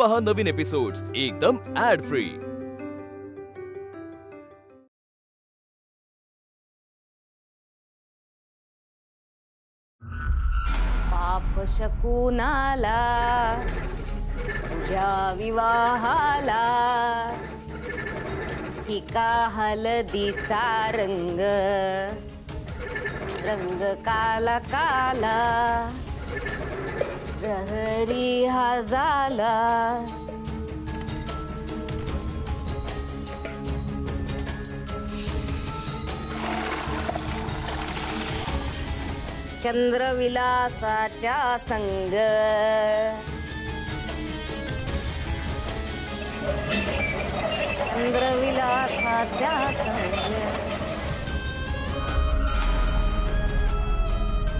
पहा नवीन एपिसोड्स एकदम add free. पाप शकुनाला तुझ्या विवाहाला फिका हलदीचा रंग, रंग काला काला जहरी हा झाला। चंद्रविलासाच्या संग, चंद्रविलासाच्या संग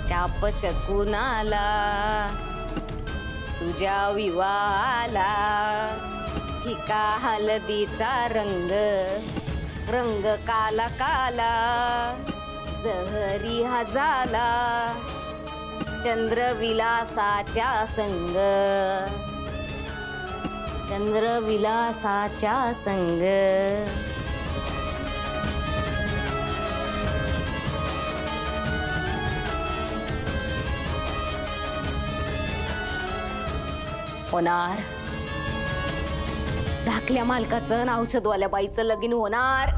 शाप शकुनाला तुझ्या विवाहाला फिका हलदीचा रंग, रंग काला काला जहरी हा झाला। चंद्रविलासाच्या संग, चंद्रविलासाच्या संग। होणार धाकल्या मालकाचं आणि औषधवाल्या बाईचं लगीन होणार।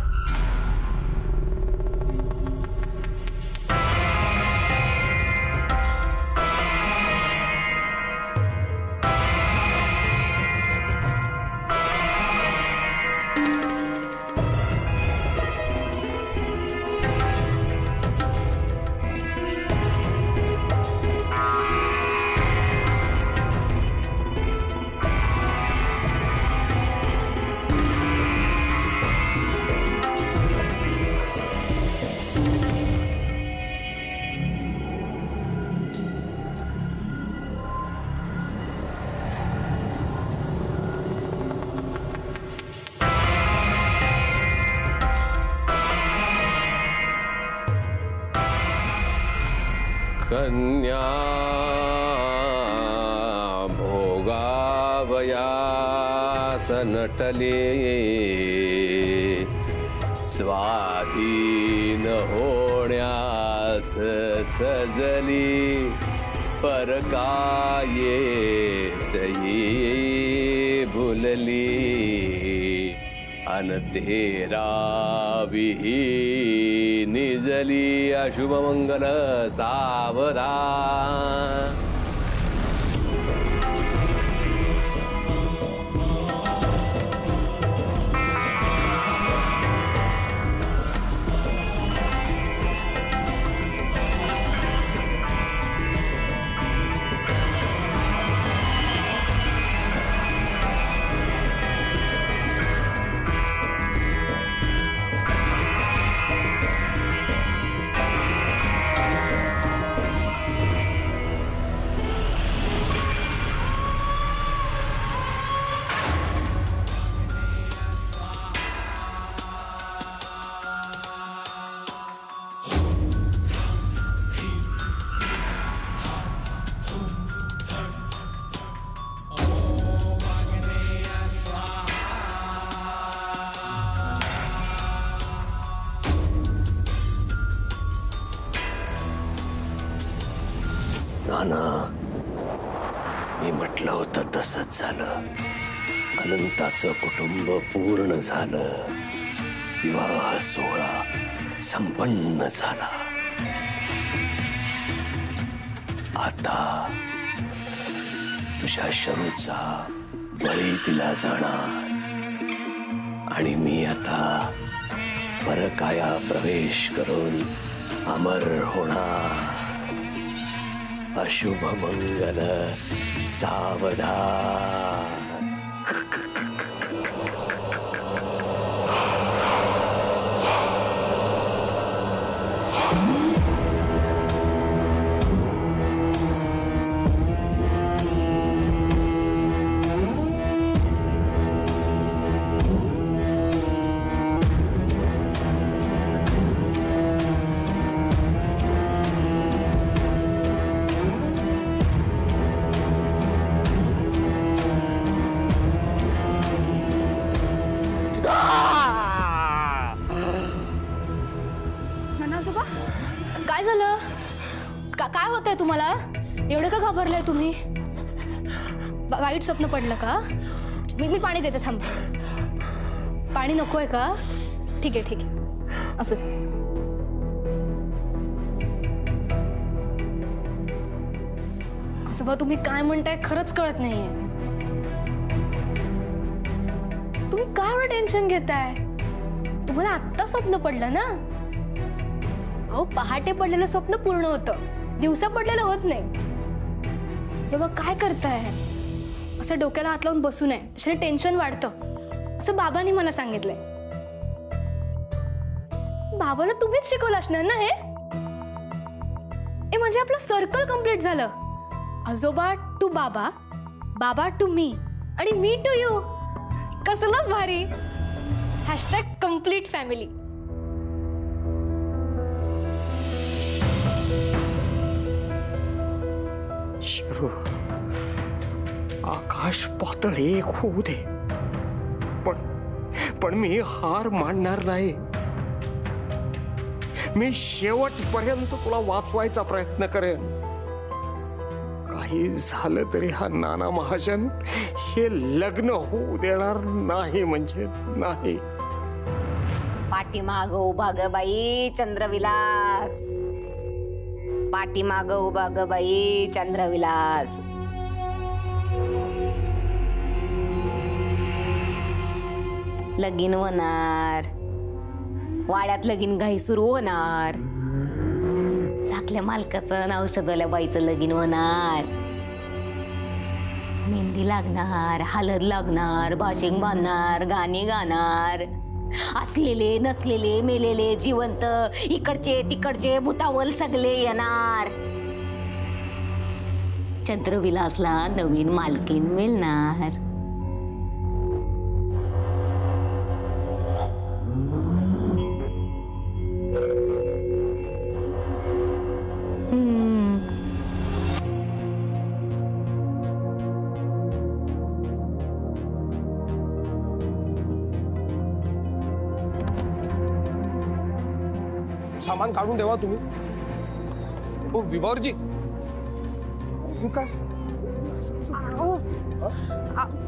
कन्या भोगावयास नटले, स्वाधीन होण्यास सजली, परकाये सही भुलली, अनतेरा विही निजली, अशुभ मंगल सावधान। नाना, मी म्हटलं होतं तसंच झालं। अनंताचं कुटुंब पूर्ण झालं, विवाह सोहळा संपन्न झाला। आता तुझ्या शरूचा बळी दिला जाणार आणि मी आता परकाया प्रवेश करून अमर होणार। अशुभ मंगल सावधान। तुम्हाला? एवढं का घाबरलाय तुम्ही? वाईट स्वप्न पडलं का? मी पाणी देते, थांब. पाणी नकोय का? ठीक आहे असू दे. आजोबा तुम्ही काय म्हणताय खरंच कळत नाहीये. तुम्ही काय एवढं टेन्शन घेताय? तुम्हाला आत्ता स्वप्न पडलं ना? अहो पहाटे पडलेलं स्वप्न पूर्ण होतं, दिवसा पडलेलं होत नाही. आजोबा काय करताय? असं डोक्याला हात लावून बसू नये, अशाने टेन्शन वाढतं असं बाबांनी मला सांगितलंय. बाबांना तुम्हीच शिकवलं असणार ना हे? म्हणजे आपलं सर्कल कंप्लीट झालं. आजोबा टू बाबा, बाबा टू मी आणि मी टू यू. कसलं भारी. #Complete family. शिरू, आकाश पातळ एक होऊ दे, पण मी हार मानणार नाही. मी शेवटपर्यंत तुला वाचवायचा प्रयत्न करेन. काही झालं तरी हा नाना महाजन हे लग्न होऊ देणार नाही, म्हणजे नाही. पाठीमाग उभा ग बाई चंद्रविलास. पाठीमाग उभा ग बाई चंद्रविलास. लगीन होणार, वाड्यात लगीन घाई सुरू होणार, धाकल्या मालकाचं औषधवाल्या बाईचं लगीन होणार, मेहंदी लागणार, हळद लागणार, बाशिंग बांधणार, गाणी गाणार, असलेले नसलेले मेलेले जिवंत इकडचे तिकडचे भूतावल सगळे येणार. चंद्रविलासला नवीन मालकीन मिळणार. सामान काढून ठेवा तुम्ही. ओ विभावरजी, काय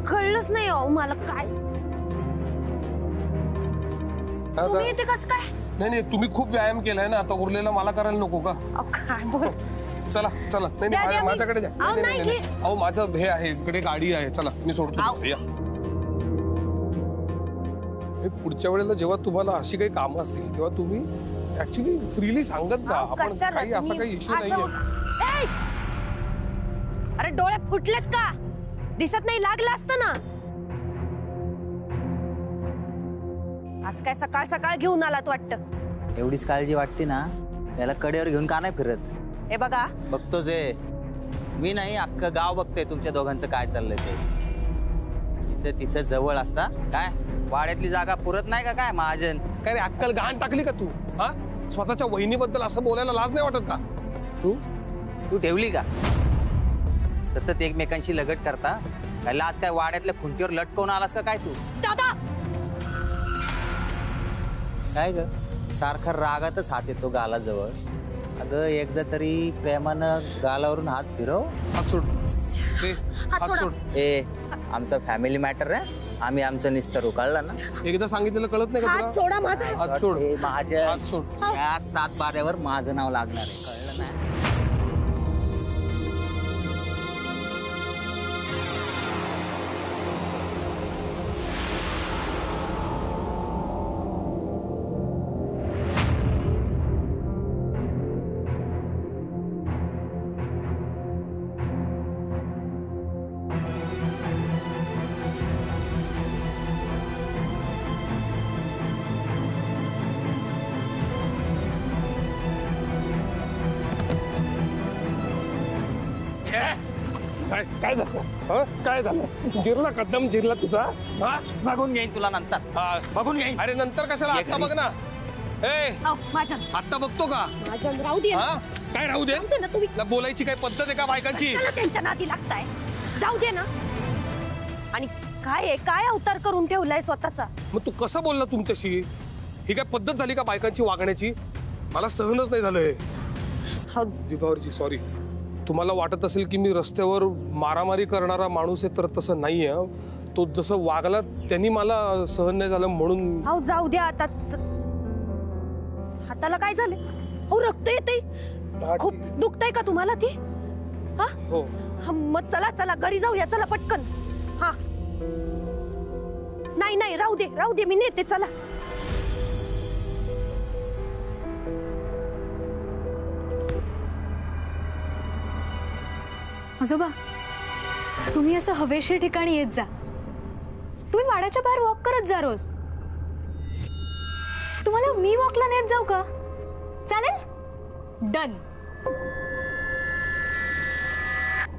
कळलंच नाही अहो मला. काय तुम्ही इथे कसं काय? नाही तुम्ही खूप व्यायाम केलाय ना, आता उरलेला मला करायला नको का? काय बोल. चला नाही माझ्याकडे द्या. अहो माझं हे आहे, इकडे गाडी आहे, चला मी सोडतो. या पुढच्या वेळेला जेव्हा तुम्हाला अशी काही कामं असतील तेव्हा तुम्ही ऍक्च्युली फ्रीली सांगत जा. आपण काही असा काही इश्यू नाहीये. अरे डोळे फुटलेत का? दिसत नाही? लागलं असतं ना. आज काय सकाळ सकाळ घेऊन आलात वाटतं? एवढीच काळजी वाटते ना, त्याला कडेवर घेऊन का नाही फिरत? हे बघा, बघतोच आहे मी, नाही अख्खं गाव बघतोय तुमच्या दोघांचं काय चाललंय ते. तिथं जवळ असता काय वाड्यातली जागा पुरत नाही का काय महाजन? काय रे अक्कल घाण टाकली का तू? हा, स्वतःच्या वहिनीबद्दल असं बोलायला लाज नाही वाटत का? तू ठेवली का? सतत एकमेकांशी लगट करता काय? आज काय वाड्यातल्या खुंटीवर लटकवून आलास का काय तू? दादा काय ग सारखा रागातच हात येतो गालाजवळ. अगं एकदा तरी प्रेमानं गालावरून हात फिरव. हात सोड. हात सोड. ए आमचा फॅमिली मॅटर आहे, आम्ही आमचं निस्तर उकाळला ना. एकदा सांगितलेलं कळत नाही का तुला? हात सोडा माझा. हात सोड. माझ्या हात सोड. या 7 बाऱ्यावर माझं नाव लागणार आहे, कळलं ना? काय झालं? काय झालं? जिरला कदम जिरला तुझा? बघून घेईन तुला नंतर, बघून घेईन. अरे नंतर कशाला, आता बघ ना. ए माझ्यान आता बघतो का? माझ्यान राहू दे. काय राहू दे ना तुम्ही? बोलायची काय पद्धत आहे का बायकांची? त्यांच्या नादी लागताय, जाऊ दे ना. आणि काय अवतार करून ठेवलाय स्वतःचा? मग तू कसं बोलला तुमच्याशी? ही काय पद्धत झाली का बायकांची वागण्याची? मला सहनच नाही झालंय. विभावरजी सॉरी. तुम्हाला वाटत असेल की मी रस्त्यावर मारामारी करणारा माणूस आहे, तर तसं नाहीये. तो जसं वागला त्यांनी मला सहन नाही झालं म्हणून. अहो जाऊ द्या आता. हाताला काय झालं? अहो रक्त येते. खूप दुखतंय का तुम्हाला ती? हा हो. मग चला चला घरी जाऊया, चला पटकन. हा नाही नाही राहू दे मी नेते, चला. आजोबा तुम्ही असं हवेशीर ठिकाणी येत जा. तुम्ही वाड्याच्या बाहेर वॉक करत जा रोज. तुम्हाला मी वॉकला नेत जाऊ का? चालेल? डन.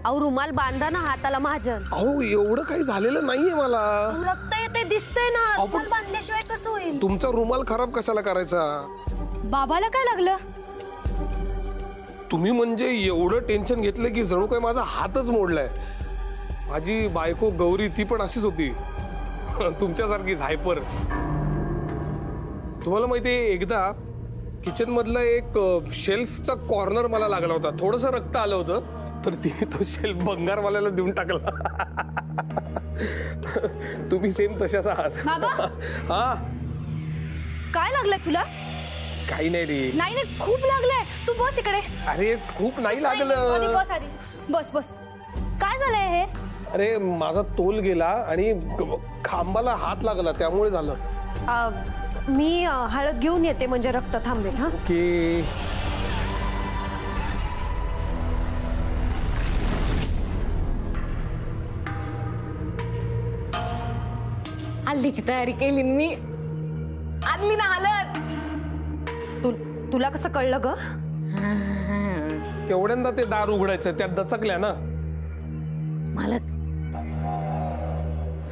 अहो रुमाल बांधा ना हाताला महाजन. अहो एवढं काही झालेलं नाहीये मला. रक्त येते दिसतंय ना. अहो, पण- रुमाल बांधल्याशिवाय कसं होईल? तुमचा रुमाल खराब कशाला करायचा? बाबाला काय लागलं? तुम्ही म्हणजे एवढं टेन्शन घेतलं की जणू काही माझा हातच मोडलाय. माझी बायको गौरी ती पण अशीच होती, तुमच्यासारखीच हायपर. तुम्हाला माहितीये एकदा किचन मधला एक शेल्फचा कॉर्नर मला लागला होता. थोडस रक्त आलं होतं, तर तिने तो शेल्फ भंगारवाल्याला देऊन टाकला. तुम्ही सेम तशाच आहात. बाबा हा काय लागलं तुला? काही नाही रे. नाही नाही खूप लागलंय. तू बस इकडे. अरे खूप नाही आधी लागलं. बस आधी. बस. काय झालंय हे? अरे माझा तोल गेला आणि खांबाला हात लागला, त्यामुळे झालं. मी हळद घेऊन येते म्हणजे रक्त थांबेल. हा की हल्दीची तयारी केली मी. आणली ना हलद. तुला कसं कळलं ग? एवढ्यांदा ते दार उघडायचं, त्यात दचकल्या ना. मालक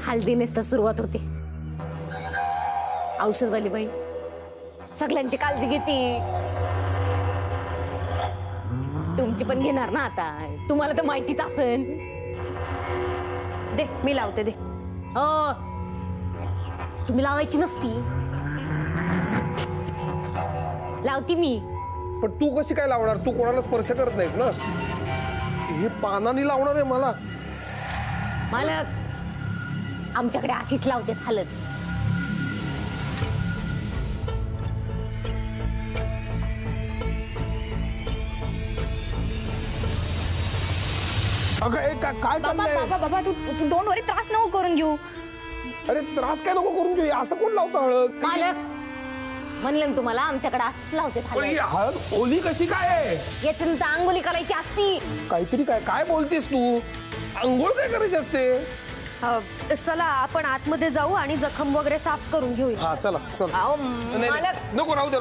हल्दीनेच तर सुरुवात होते. औषधवाली बाई सगळ्यांची काळजी घेते. तुमची पण घेणार ना आता. तुम्हाला तर माहितीच असेल. दे मी लावते. दे. तुम्ही लावायची नसती. लावती मी. पण तू कशी काय लावणार? तू कोणाला स्पर्श करत नाहीस ना. हे पानाने लावणार आहे मला. मालक आमच्याकडे अशीच लावते हलद. काय चाललंय? बाबा तू डोंट वरी. त्रास नको करून घेऊ. अरे त्रास काय नको करून घेऊ. असं कोण लावतं हळद? मालक म्हणलं ना तुम्हाला, आमच्याकडे अशीच लावते पण ही हलद. हळद ओली कशी काय? याच्यानंतर अंघोळी करायची असती. काहीतरी काय बोलतेस तू? अंघोळ काय करायची असते? चला आपण आतमध्ये जाऊ आणि जखम वगैरे साफ करून घेऊया. हा चला. अहो, नाही, मालक नको राहू दे.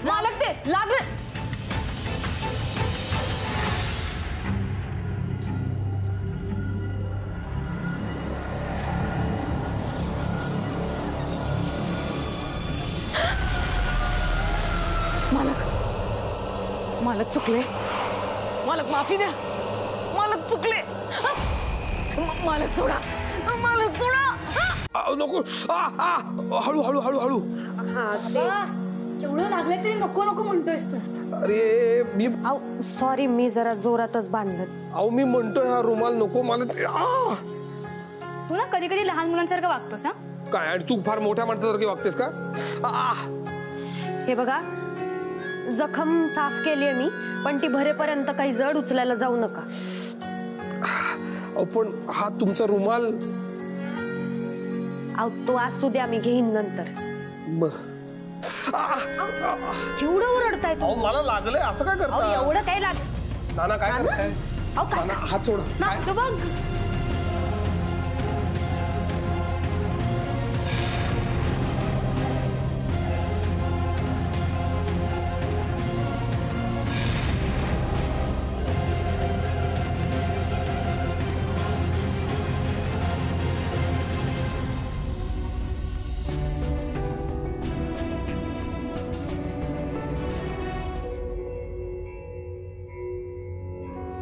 मालक ते लागलं. मालक चुकले. मालक माफी द्या. मालक चुकले. मालक सोडा. मालक सोडा. नको. हळू. केवढं लागलं तरी नको म्हणतोयस तू. अरे मी सॉरी मी जरा जोरातच बांधलं. अहो मी म्हणतोय हा रुमाल नको मला. तू ना कधी कधी लहान मुलांसारखं वागतोस. हा काय? आणि तू फार मोठ्या माणसासारखी वागतेस का? हे बघा जखम साफ केलीये मी, पण ती भरेपर्यंत काही जड उचलायला जाऊ नका. पण हा तुमचा रुमाल. तो असू द्या, मी घेईन नंतर. केवढं ओरडताय तू? मला लागलंय. असं काय करता? एवढं काय नाना काय करताय? नाना हात सोड. बघ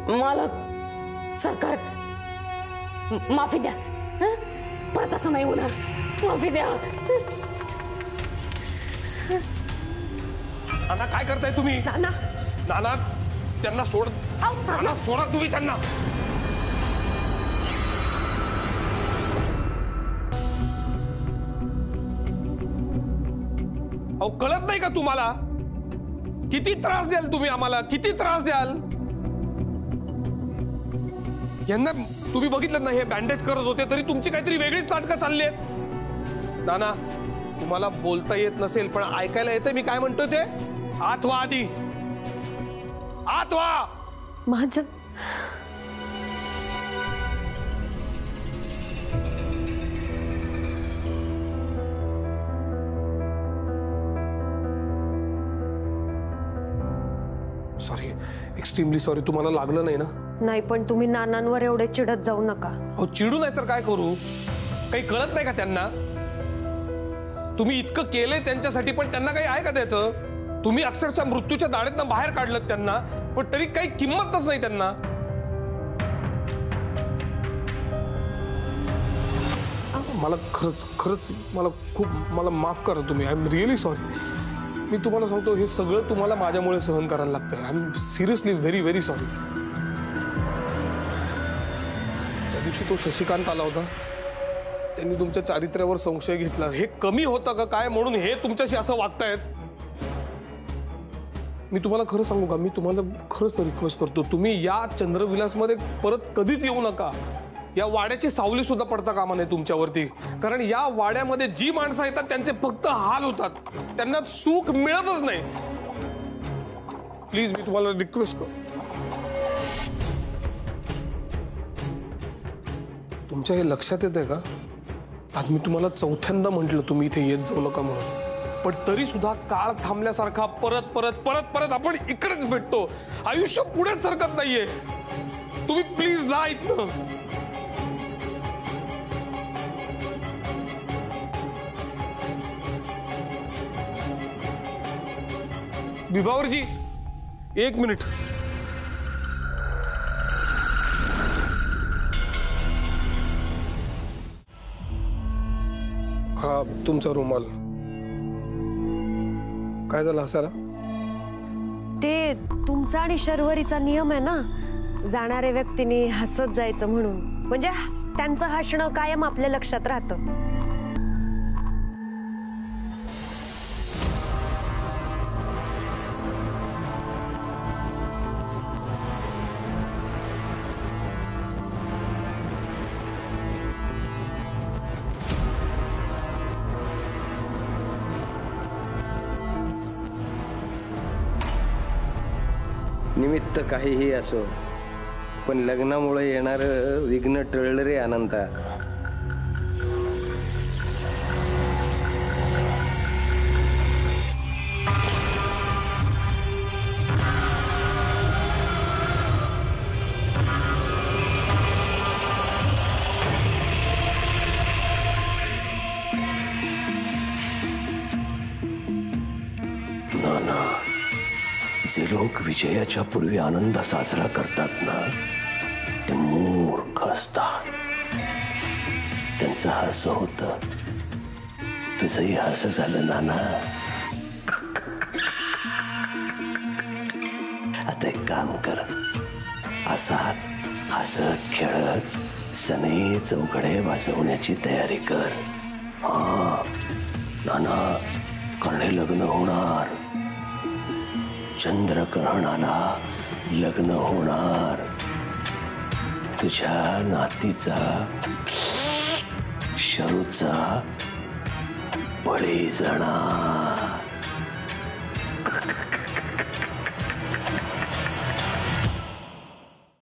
मालक सरकार माफी द्या. परत असं नाही होणार. माफी द्या. नाना काय करताय तुम्ही? नाना त्यांना सोड. नाना सोडा तुम्ही त्यांना. अहो कळत नाही का तुम्हाला? किती त्रास द्याल तुम्ही आम्हाला? किती त्रास द्याल? यांना तुम्ही बघितलं ना, हे बँडेज करत होते तरी तुमची काहीतरी वेगळीच नाटकं चालली आहेत. नाना तुम्हाला बोलता येत नसेल पण ऐकायला येते मी काय म्हणतोय ते. आत व्हा आधी, आत व्हा. Mahajan sorry, extremely sorry. तुम्हाला लागलं नाही ना? नाही, पण तुम्ही नानांवर एवढे चिडत जाऊ नका. हो चिडू नाही तर काय करू? काही कळत नाही का त्यांना? तुम्ही इतकं केलंय त्यांच्यासाठी पण त्यांना काही आहे का त्याचं? तुम्ही अक्षरशः मृत्यूच्या दाढेतनं बाहेर काढलं त्यांना, पण तरी काही किंमतच नाही त्यांना. मला खरंच मला माफ करा तुम्ही. I am really sorry. मी तुम्हाला सांगतो हे सगळं तुम्हाला माझ्यामुळे सहन करायला लागतंय. I am seriously very very sorry. त्या दिवशी तो शशिकांत आला होता, त्यांनी तुमच्या चारित्र्यावर संशय घेतला. हे कमी होतं का काय म्हणून हे तुमच्याशी असं वागतायत? मी तुम्हाला खरं सांगू का, मी तुम्हाला खरंच रिक्वेस्ट करतो, तुम्ही या चंद्रविलासमध्ये परत कधीच येऊ नका. या वाड्याची सावली सुद्धा पडता कामा नये तुमच्यावरती. कारण या वाड्यामध्ये जी माणसं येतात त्यांचे फक्त हाल होतात, त्यांना सुख मिळतच नाही. प्लीज मी तुम्हाला रिक्वेस्ट करतो. तुमच्या हे लक्षात येत आहे का? आज मी तुम्हाला चौथ्यांदा म्हटलं तुम्ही इथे येत जाऊ नका म्हणून, पण तरी सुद्धा काळ थांबल्यासारखा परत परत परत परत आपण इकडेच भेटतो. आयुष्य पुढेच सरकत नाहीये. तुम्ही प्लीज जा इथनं. विभावरजी एक मिनिट. हा तुमचा रुमाल. काय झालं हसायला? ते तुमचा आणि शर्वरीचा नियम आहे ना, जाणाऱ्या व्यक्तीने हसत जायचं म्हणून. म्हणजे त्यांचं हसणं कायम आपल्या लक्षात राहतं. निमित्त काहीही असो, पण लग्नामुळे येणारं विघ्न टळलं रे अनंता. नाना, जे लोक विजयाच्या पूर्वी आनंद साजरा करतात ना, ते मूर्ख असतात. त्यांचं हसं होतं, तुझंही हसं झालं नाना. आता एक काम कर, असाच हसत खेळत सने चौघडे वाजवण्याची तयारी कर. हा नाना, करणे लग्न होणार. चंद्रग्रहणाला लग्न होणार. तुझ्या नातीचा, शरूचा बळी जाणार.